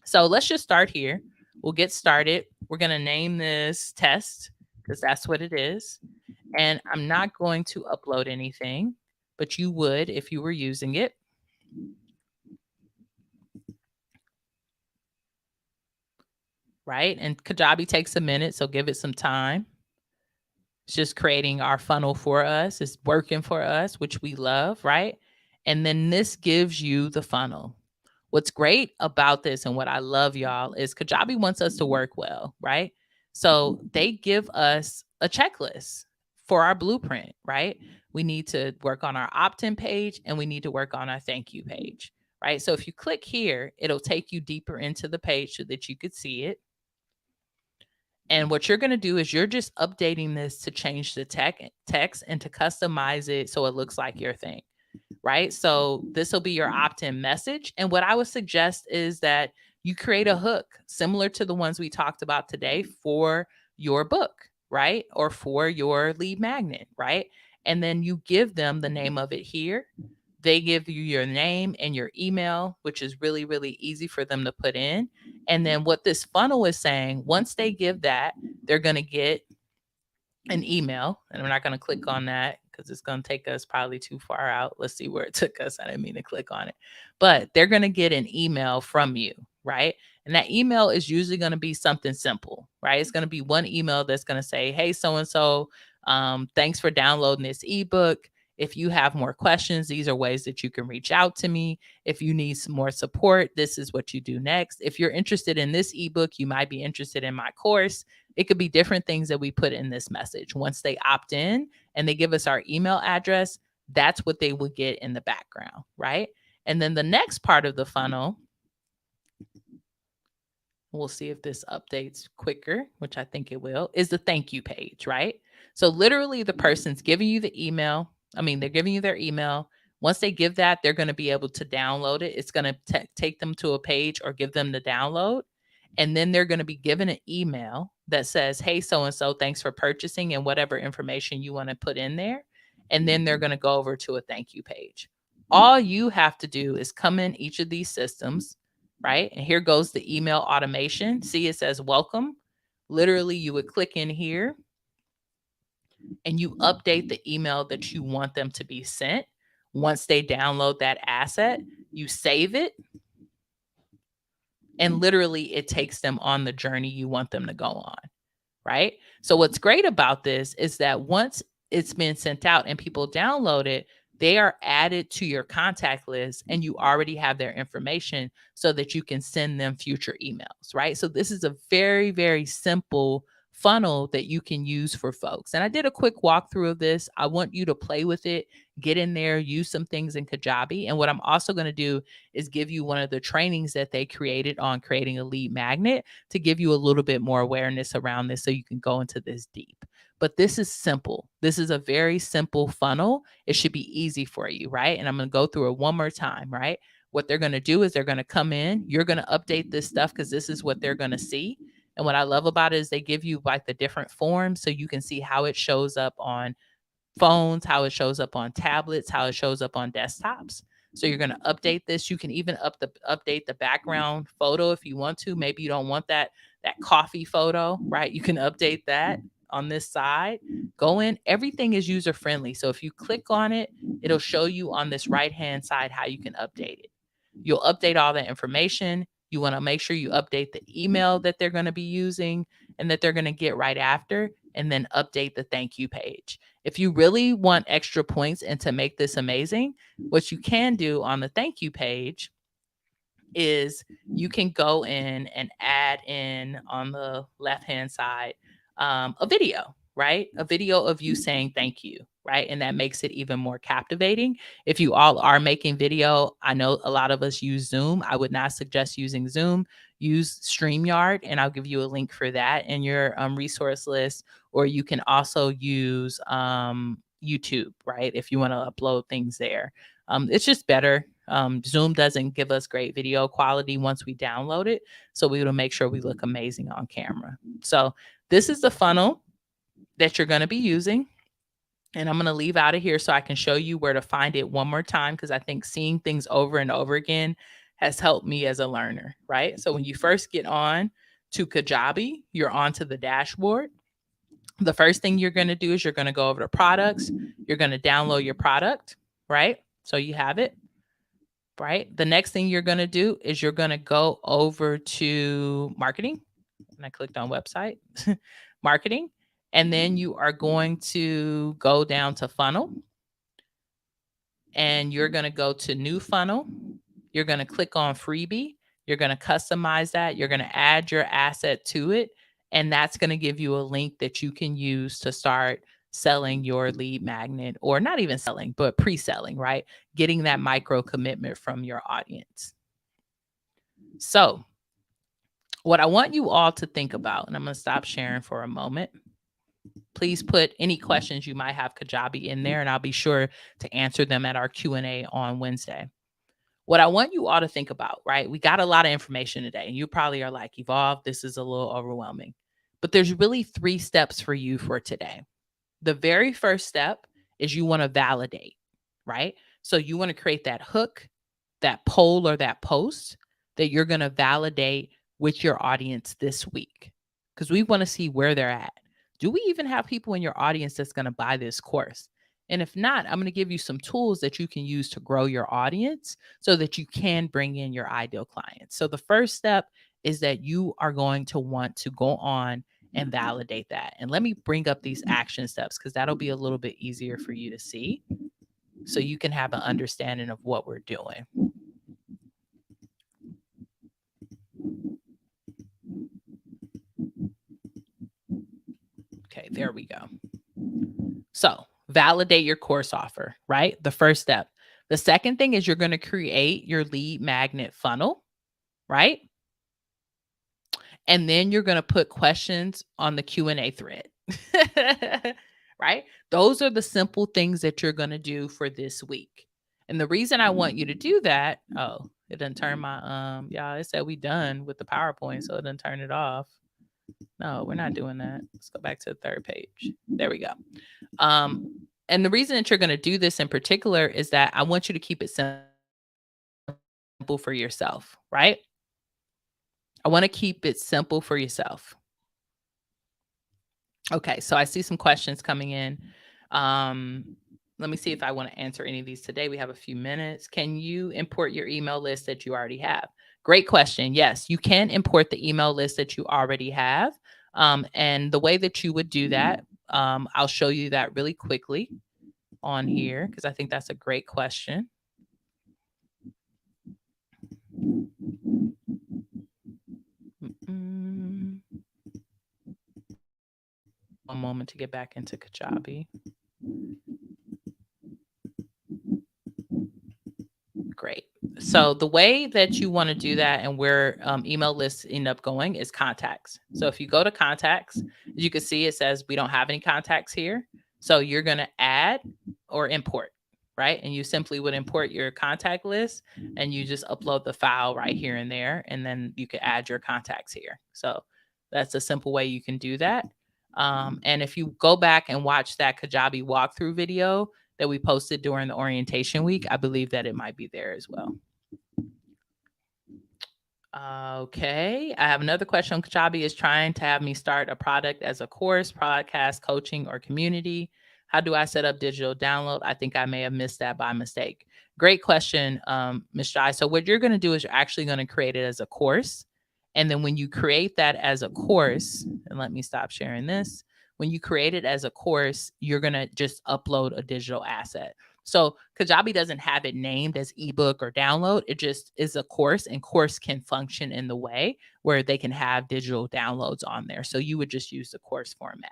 So let's just start here. we'll get started. We're going to name this test because that's what it is. And I'm not going to upload anything, but you would if you were using it. Right? And Kajabi takes a minute, so give it some time. It's just creating our funnel for us. It's working for us, which we love, right? And then this gives you the funnel. What's great about this and what I love, y'all, is Kajabi wants us to work well, right? So they give us a checklist for our blueprint, right? We need to work on our opt-in page and we need to work on our thank you page, right? So if you click here, it'll take you deeper into the page so that you could see it. And what you're going to do is you're just updating this to change the text and to customize it so it looks like your thing, right? So this will be your opt-in message. And what I would suggest is that you create a hook similar to the ones we talked about today for your book, right? Or for your lead magnet, right? And then you give them the name of it here. They give you your name and your email, which is really, really easy for them to put in. And then what this funnel is saying, once they give that, they're going to get an email. And we're not going to click on that because it's going to take us probably too far out. Let's see where it took us. I didn't mean to click on it. But they're going to get an email from you, right? And that email is usually going to be something simple, right? It's going to be one email that's going to say, hey, so-and-so, thanks for downloading this ebook. If you have more questions, these are ways that you can reach out to me. If you need some more support, this is what you do next. If you're interested in this ebook, you might be interested in my course. It could be different things that we put in this message. Once they opt in and they give us our email address, that's what they would get in the background, right? And then the next part of the funnel, we'll see if this updates quicker, which I think it will, is the thank you page, right? So literally the person's giving you the email. They're giving you their email. Once they give that, they're going to be able to download it. It's going to take them to a page or give them the download. And then they're going to be given an email that says, hey, so-and-so, thanks for purchasing, and whatever information you want to put in there. And then they're going to go over to a thank you page. All you have to do is come in each of these systems, right? And here goes the email automation. See, it says welcome. Literally, you would click in here and you update the email that you want them to be sent. Once they download that asset, you save it. And literally, it takes them on the journey you want them to go on, right? So what's great about this is that once it's been sent out and people download it, they are added to your contact list and you already have their information so that you can send them future emails, right? So this is a very, very simple funnel that you can use for folks. And I did a quick walkthrough of this. I want you to play with it, get in there, use some things in Kajabi. And what I'm also going to do is give you one of the trainings that they created on creating a lead magnet to give you a little bit more awareness around this so you can go into this deep. But this is simple. This is a very simple funnel. It should be easy for you, right? And I'm going to go through it one more time, right? What they're going to do is they're going to come in. You're going to update this stuff because this is what they're going to see. And what I love about it is they give you like the different forms so you can see how it shows up on phones, how it shows up on tablets, how it shows up on desktops. So you're going to update this. You can even update the background photo if you want to. Maybe you don't want that coffee photo, right? You can update that on this side. Go in. Everything is user friendly. So if you click on it, it'll show you on this right-hand side how you can update it. You'll update all that information. You want to make sure you update the email that they're going to be using and that they're going to get right after, and then update the thank you page. If you really want extra points and to make this amazing, what you can do on the thank you page is you can go in and add in on the left-hand side a video, right? A video of you saying thank you, right? And that makes it even more captivating. If you all are making video, I know a lot of us use Zoom. I would not suggest using Zoom. Use StreamYard, and I'll give you a link for that in your resource list. Or you can also use YouTube, right? If you want to upload things there. It's just better. Zoom doesn't give us great video quality once we download it. So we will make sure we look amazing on camera. So this is the funnel that you're going to be using. And I'm going to leave out of here so I can show you where to find it one more time, because I think seeing things over and over again has helped me as a learner, right? So when you first get on to Kajabi, you're onto the dashboard. The first thing you're going to do is you're going to go over to products. You're going to download your product, right? So you have it, right? The next thing you're going to do is you're going to go over to marketing. And I clicked on website, marketing. And then you are going to go down to funnel. And you're going to go to new funnel. You're going to click on freebie. You're going to customize that. You're going to add your asset to it. And that's going to give you a link that you can use to start selling your lead magnet, or not even selling, but pre-selling, right? Getting that micro commitment from your audience. So what I want you all to think about, and I'm going to stop sharing for a moment. Please put any questions you might have Kajabi in there, and I'll be sure to answer them at our Q&A on Wednesday. What I want you all to think about, right? We got a lot of information today, and you probably are like, Evolve, this is a little overwhelming. But there's really 3 steps for you for today. The very first step is you want to validate, right? So you want to create that hook, that poll, or that post that you're going to validate with your audience this week, because we want to see where they're at. Do we even have people in your audience that's going to buy this course? And if not, I'm going to give you some tools that you can use to grow your audience so that you can bring in your ideal clients. So the first step is that you are going to want to go on and validate that. And let me bring up these action steps, because that'll be a little bit easier for you to see so you can have an understanding of what we're doing. Okay, there we go. So validate your course offer, right? The first step. The second thing is you're going to create your lead magnet funnel, right? And then you're going to put questions on the Q&A thread, right? Those are the simple things that you're going to do for this week. And the reason I want you to do that, oh, it didn't turn my, y'all, it said we done with the PowerPoint, so it didn't turn it off. No, we're not doing that. Let's go back to the third page. There we go. And the reason that you're going to do this in particular is that I want you to keep it simple for yourself, right? I want to keep it simple for yourself. Okay, so I see some questions coming in. Let me see if I want to answer any of these today. We have a few minutes. Can you import your email list that you already have? Great question. Yes, you can import the email list that you already have. And the way that you would do that, I'll show you that really quickly on here, because I think that's a great question. One moment to get back into Kajabi. Great. So the way that you want to do that and where email lists end up going is contacts. So if you go to contacts, as you can see, it says we don't have any contacts here. So you're going to add or import, right? And you simply would import your contact list and you just upload the file right here and there. And then you can add your contacts here. So that's a simple way you can do that. And if you go back and watch that Kajabi walkthrough video that we posted during the orientation week, I believe that it might be there as well. Okay, I have another question. Kajabi is trying to have me start a product as a course, podcast, coaching, or community. How do I set up digital download? I think I may have missed that by mistake. Great question, Ms. Jai. So what you're going to do is you're actually going to create it as a course. And then when you create that as a course, and let me stop sharing this. When you create it as a course, you're going to just upload a digital asset. So Kajabi doesn't have it named as ebook or download. It just is a course, and course can function in the way where they can have digital downloads on there. So you would just use the course format.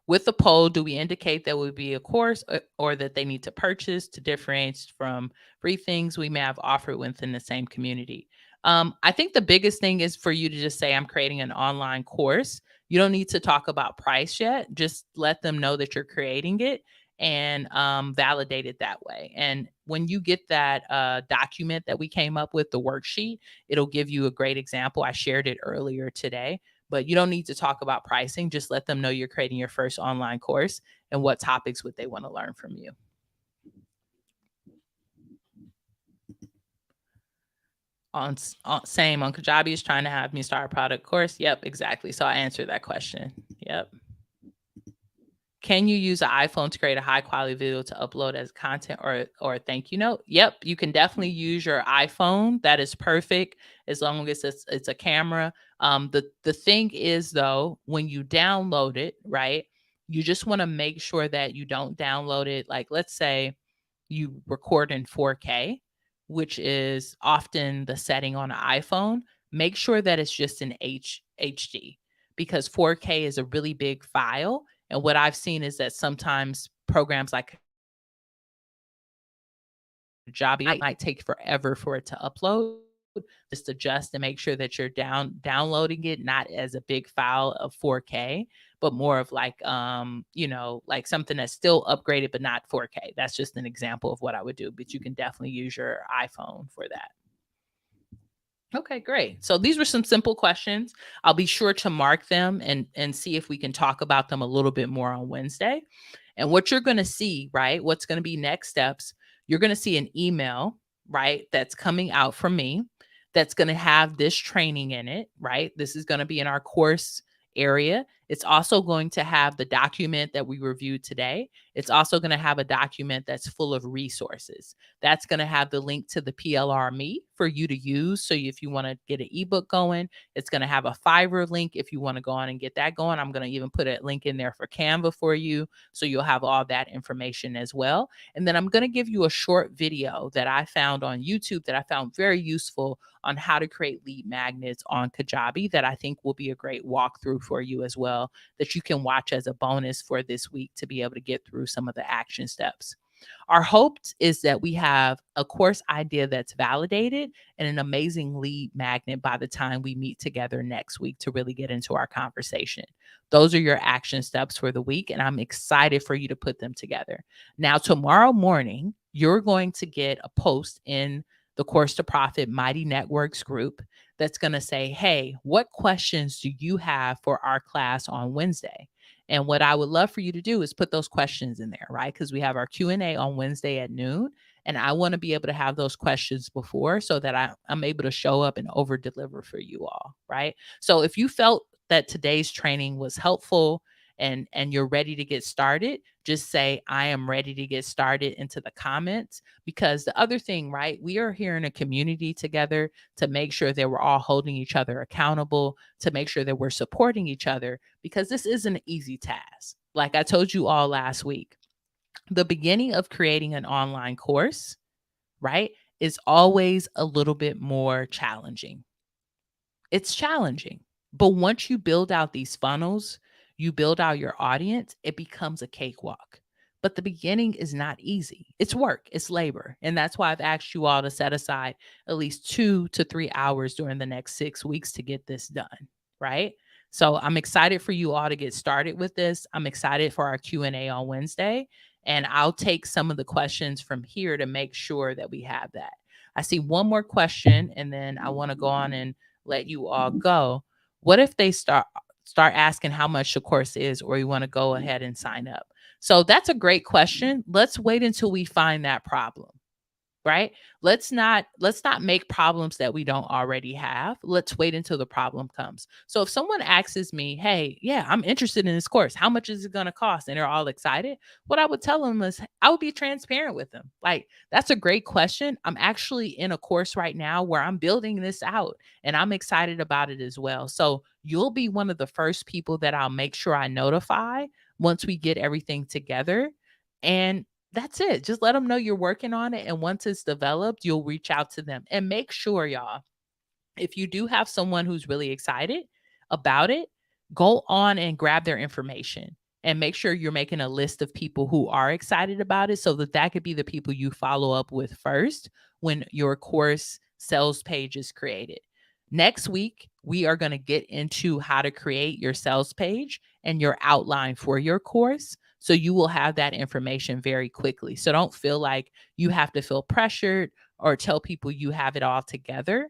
With the poll, do we indicate that would be a course or that they need to purchase to differentiate from free things we may have offered within the same community? I think the biggest thing is for you to just say, I'm creating an online course. You don't need to talk about price yet. Just let them know that you're creating it and validate it that way. And when you get that document that we came up with, the worksheet, it'll give you a great example. I shared it earlier today. But you don't need to talk about pricing. Just let them know you're creating your first online course and what topics would they want to learn from you. Same on Kajabi is trying to have me start a product course. Yep, exactly. So I answered that question. Yep. Can you use an iPhone to create a high quality video to upload as content or a thank you note? Yep, you can definitely use your iPhone. That is perfect as long as it's a camera. The thing is though, when you download it, right? You just want to make sure that you don't download it. Like let's say you record in 4K, which is often the setting on an iPhone. Make sure that it's just in HD because 4K is a really big file, and what I've seen is that sometimes programs like Job might take forever for it to upload. Just adjust and make sure that you're downloading it not as a big file of 4K, but more of like like something that's still upgraded but not 4K. That's just an example of what I would do, but you can definitely use your iPhone for that. Okay, great. So these were some simple questions. I'll be sure to mark them and see if we can talk about them a little bit more on Wednesday. And what you're going to see, right? What's going to be next steps? You're going to see an email, right? That's coming out from me that's going to have this training in it, right? This is going to be in our course area. It's also going to have the document that we reviewed today. It's also going to have a document that's full of resources. That's going to have the link to the PLRMe for you to use. So if you want to get an ebook going, it's going to have a Fiverr link if you want to go on and get that going. I'm going to even put a link in there for Canva for you. So you'll have all that information as well. And then I'm going to give you a short video that I found on YouTube that I found very useful on how to create lead magnets on Kajabi that I think will be a great walkthrough for you as well, that you can watch as a bonus for this week to be able to get through some of the action steps. Our hope is that we have a course idea that's validated and an amazing lead magnet by the time we meet together next week to really get into our conversation. Those are your action steps for the week, and I'm excited for you to put them together. Now, tomorrow morning, you're going to get a post in the Course to Profit Mighty Networks group that's going to say, hey, what questions do you have for our class on Wednesday? And what I would love for you to do is put those questions in there, right? Because we have our Q&A on Wednesday at noon. And I want to be able to have those questions before so that I'm able to show up and over deliver for you all, right? So if you felt that today's training was helpful and you're ready to get started, just say, I am ready to get started into the comments. Because the other thing, right? We are here in a community together to make sure that we're all holding each other accountable, to make sure that we're supporting each other, because this isn't an easy task. Like I told you all last week, the beginning of creating an online course, right, is always a little bit more challenging. It's challenging. But once you build out these funnels, you build out your audience, it becomes a cakewalk. But the beginning is not easy. It's work, it's labor. And that's why I've asked you all to set aside at least 2 to 3 hours during the next 6 weeks to get this done, right? So I'm excited for you all to get started with this. I'm excited for our Q&A on Wednesday, and I'll take some of the questions from here to make sure that we have that. I see one more question, and then I want to go on and let you all go. What if they start asking how much the course is, or you want to go ahead and sign up? So that's a great question. Let's wait until we find that problem, right? Let's not make problems that we don't already have. Let's wait until the problem comes. So if someone asks me, hey, yeah, I'm interested in this course, how much is it going to cost, and they're all excited, what I would tell them is I would be transparent with them. Like, that's a great question. I'm actually in a course right now where I'm building this out, and I'm excited about it as well. So you'll be one of the first people that I'll make sure I notify once we get everything together. And that's it. Just let them know you're working on it. And once it's developed, you'll reach out to them. And make sure, y'all, if you do have someone who's really excited about it, go on and grab their information and make sure you're making a list of people who are excited about it, so that that could be the people you follow up with first when your course sales page is created. Next week, we are going to get into how to create your sales page and your outline for your course. So you will have that information very quickly. So don't feel like you have to feel pressured or tell people you have it all together.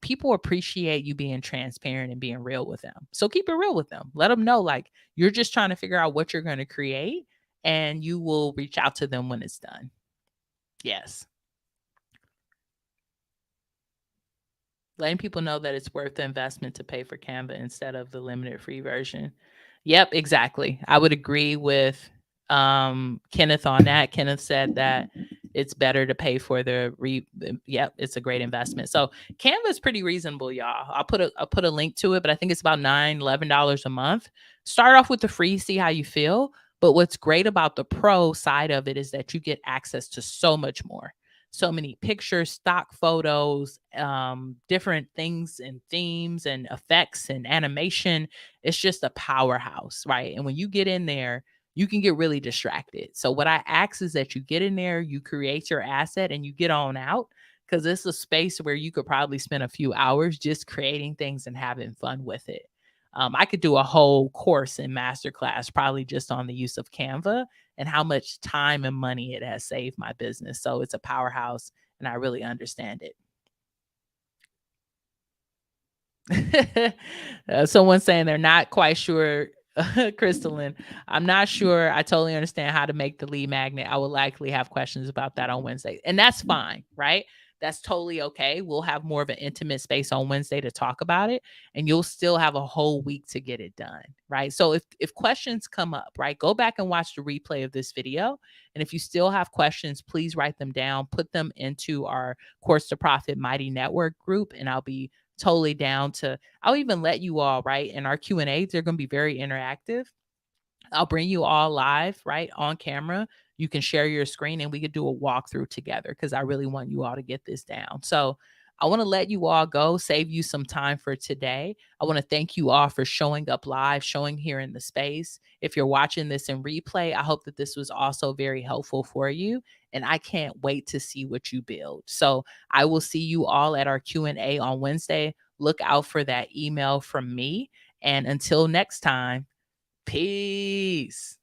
People appreciate you being transparent and being real with them. So keep it real with them. Let them know, like, you're just trying to figure out what you're going to create, and you will reach out to them when it's done. Yes. Letting people know that it's worth the investment to pay for Canva instead of the limited free version. Yep, exactly. I would agree with Kenneth on that. Kenneth said that it's better to pay for yep, it's a great investment. So Canva is pretty reasonable, y'all. I'll put a link to it, but I think it's about $9, $11 a month. Start off with the free, see how you feel. But what's great about the pro side of it is that you get access to so much more, so many pictures, stock photos, different things and themes and effects and animation. It's just a powerhouse, right? And when you get in there, you can get really distracted. So what I ask is that you get in there, you create your asset, and you get on out, because it's a space where you could probably spend a few hours just creating things and having fun with it. I could do a whole course and masterclass probably just on the use of Canva and how much time and money it has saved my business. So it's a powerhouse and I really understand it. Someone saying they're not quite sure. Crystalline, I'm not sure. I totally understand how to make the lead magnet. I will likely have questions about that on Wednesday, and that's fine, right? That's totally okay. We'll have more of an intimate space on Wednesday to talk about it, and you'll still have a whole week to get it done, right? So if questions come up, right, go back and watch the replay of this video, and if you still have questions, please write them down, put them into our Course to Profit Mighty Network group, and I'll be totally down to, I'll even let you all, right, in our Q&As, they're going to be very interactive. I'll bring you all live, right, on camera. You can share your screen and we could do a walkthrough together, because I really want you all to get this down. So I want to let you all go, save you some time for today. I want to thank you all for showing up live, showing here in the space. If you're watching this in replay, I hope that this was also very helpful for you. And I can't wait to see what you build. So I will see you all at our Q&A on Wednesday. Look out for that email from me. And until next time, peace.